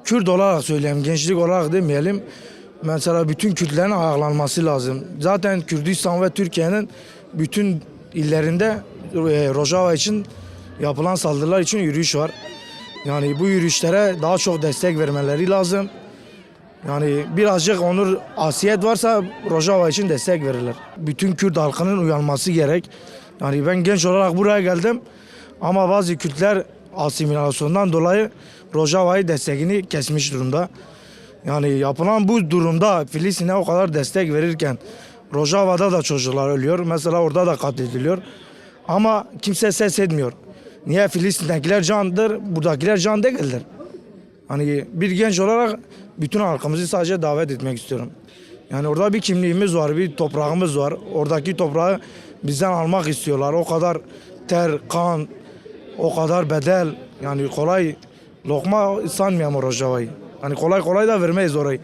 Kürt olarak söyleyeyim, gençlik olarak demeyelim. Mesela bütün Kürtlerin ayaklanması lazım. Zaten Kürdistan ve Türkiye'nin bütün illerinde Rojava için yapılan saldırılar için yürüyüş var. Yani bu yürüyüşlere daha çok destek vermeleri lazım. Yani birazcık onur, asiyet varsa Rojava için destek verirler. Bütün Kürt halkının uyanması gerek. Yani ben genç olarak buraya geldim ama bazı Kürtler asimilasyondan dolayı Rojava'yı destekini kesmiş durumda. Yani yapılan bu durumda Filistin'e o kadar destek verirken Rojava'da da çocuklar ölüyor. Mesela orada da katlediliyor. Ama kimse ses etmiyor. Niye? Filistin'dekiler candır, buradakiler can değildir. Hani bir genç olarak bütün halkımızı sadece davet etmek istiyorum. Yani orada bir kimliğimiz var, bir toprağımız var. Oradaki toprağı bizden almak istiyorlar. O kadar ter, kan, o kadar bedel. Yani kolay lokma sanmıyorum Rojava'yı. Hani kolay kolay da vermeyiz orayı.